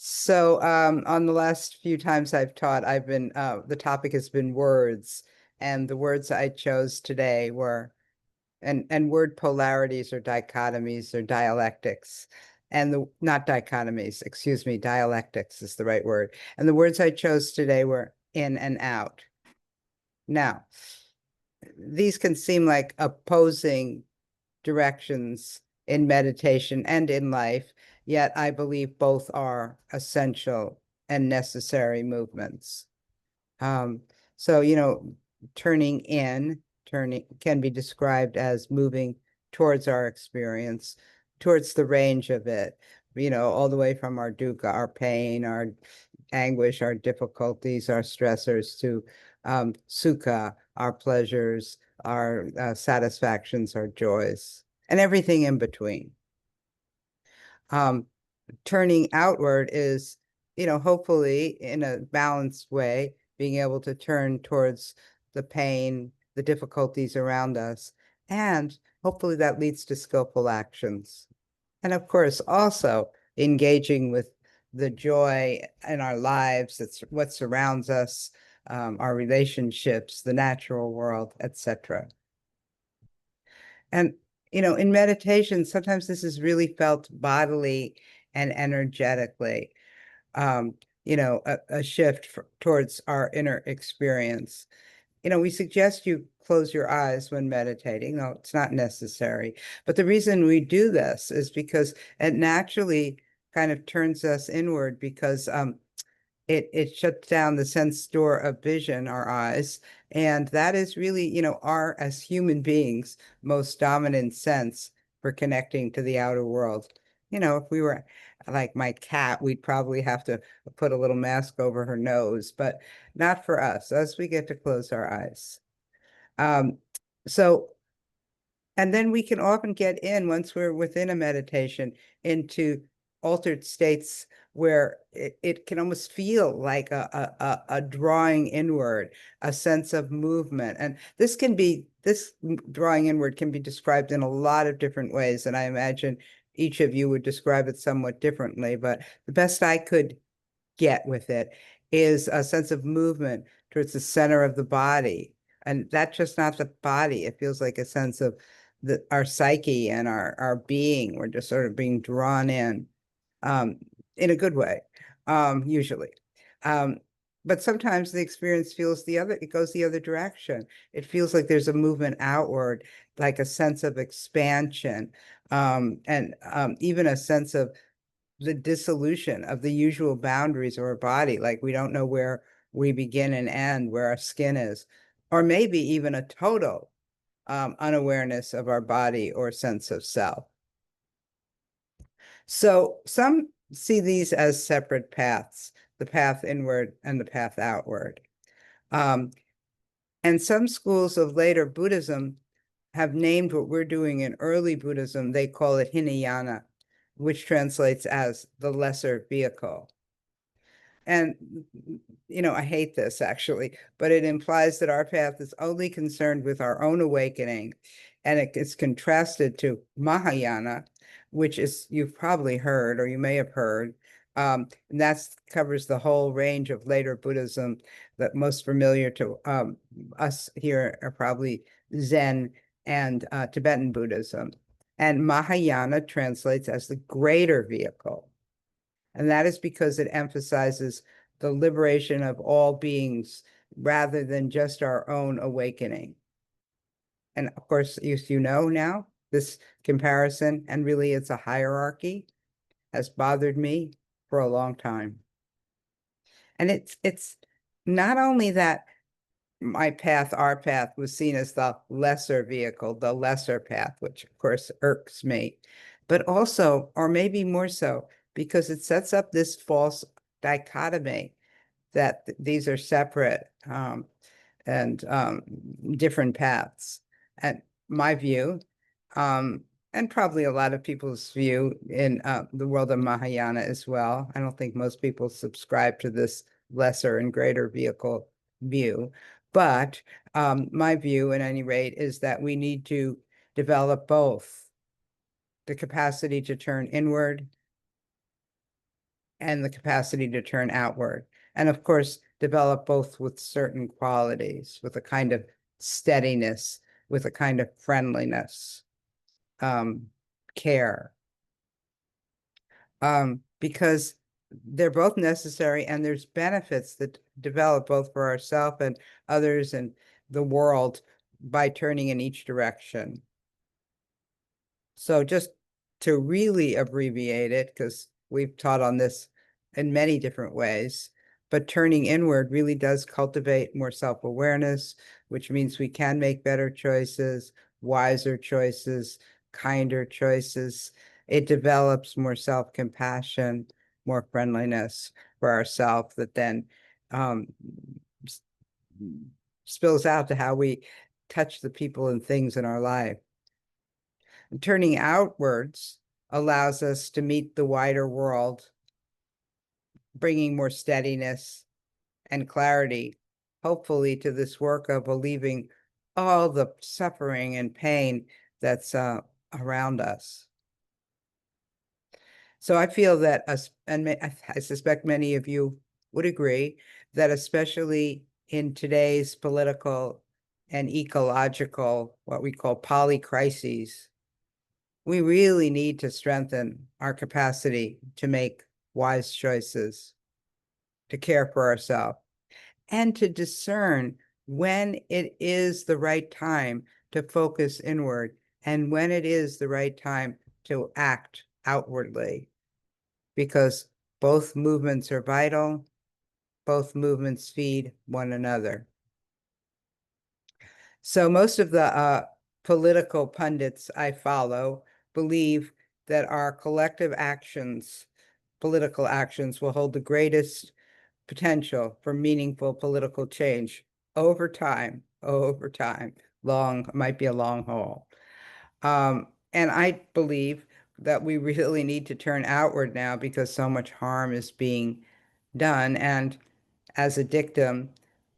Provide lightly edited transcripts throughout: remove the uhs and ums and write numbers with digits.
So on the last few times I've taught, the topic has been words, and the words I chose today were and word polarities or dichotomies or dialectics, and the not dichotomies, excuse me, dialectics is the right word. And the words I chose today were in and out. Now, these can seem like opposing directions in meditation and in life, yet I believe both are essential and necessary movements. Um, so, turning can be described as moving towards our experience, towards the range of it, all the way from our dukkha, our pain, our anguish, our difficulties, our stressors, to sukha, our pleasures, our satisfactions, our joys, and everything in between. Um, Turning outward is, hopefully in a balanced way, being able to turn towards the pain, the difficulties around us, and hopefully that leads to skillful actions. And of course, also engaging with the joy in our lives, that's what surrounds us, our relationships, the natural world, etc. And, in meditation, sometimes this is really felt bodily and energetically, um, a shift towards our inner experience. We suggest you close your eyes when meditating. No, it's not necessary. But the reason we do this is because it naturally kind of turns us inward, because it shuts down the sense door of vision, our eyes. And that is really, our, as human beings, most dominant sense for connecting to the outer world. If we were like my cat, we'd probably have to put a little mask over her nose, but not for us. Us, we get to close our eyes. Um, so, and then we can often get in, once we're within a meditation, into altered states where it can almost feel like a drawing inward, a sense of movement. And this drawing inward can be described in a lot of different ways. And I imagine each of you would describe it somewhat differently, but the best I could get with it is a sense of movement towards the center of the body. And that's just not the body. It feels like a sense of our psyche and our being. We're just sort of being drawn um, in a good way, usually. Um, but sometimes the experience it goes the other direction. It feels like there's a movement outward, like a sense of expansion, and even a sense of the dissolution of the usual boundaries of our body. Like we don't know where we begin and end, where our skin is, or maybe even a total unawareness of our body or sense of self. So some see these as separate paths, the path inward and the path outward. Um, and some schools of later Buddhism have named what we're doing in early Buddhism. They call it Hinayana, which translates as the lesser vehicle. And, I hate this actually, but it implies that our path is only concerned with our own awakening. And it is contrasted to Mahayana, which is, you've probably heard, or you may have heard, and that covers the whole range of later Buddhism. That most familiar to us here are probably Zen and Tibetan Buddhism. And Mahayana translates as the greater vehicle. And that is because it emphasizes the liberation of all beings rather than just our own awakening. And of course, you know now, this comparison, and really it's a hierarchy, has bothered me for a long time. And it's not only that my path, our path, was seen as the lesser vehicle, the lesser path, which of course irks me, but also, or maybe more so, because it sets up this false dichotomy that these are separate and different paths. And my view, and probably a lot of people's view in the world of Mahayana as well. I don't think most people subscribe to this lesser and greater vehicle view. But my view, at any rate, is that we need to develop both the capacity to turn inward and the capacity to turn outward. And of course, develop both with certain qualities, with a kind of steadiness, with a kind of friendliness, care, because they're both necessary, and there's benefits that develop both for ourselves and others and the world by turning in each direction. So just to really abbreviate it, because we've taught on this in many different ways, but turning inward really does cultivate more self-awareness, which means we can make better choices, wiser choices, kinder choices. It develops more self-compassion, more friendliness for ourselves that then spills out to how we touch the people and things in our life. And turning outwards allows us to meet the wider world, bringing more steadiness and clarity, hopefully, to this work of relieving all the suffering and pain that's around us. So I feel that, and I suspect many of you would agree, that especially in today's political and ecological, what we call polycrises, we really need to strengthen our capacity to make wise choices, to care for ourselves, and to discern when it is the right time to focus inward and when it is the right time to act outwardly, because both movements are vital, both movements feed one another. So most of the political pundits I follow believe that our collective actions, political actions, will hold the greatest potential for meaningful political change over time, might be a long haul. And I believe that we really need to turn outward now because so much harm is being done. And as a dictum,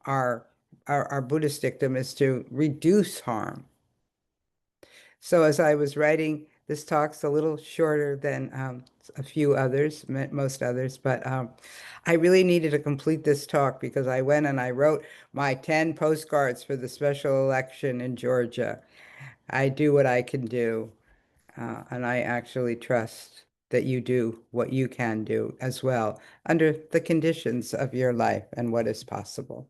our Buddhist dictum is to reduce harm. So as I was writing, this talk's a little shorter than a few others, most others, but I really needed to complete this talk because I went and I wrote my 10 postcards for the special election in Georgia. I do what I can do, and I actually trust that you do what you can do as well under the conditions of your life and what is possible.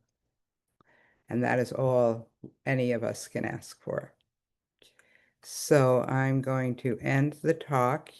And that is all any of us can ask for. So I'm going to end the talk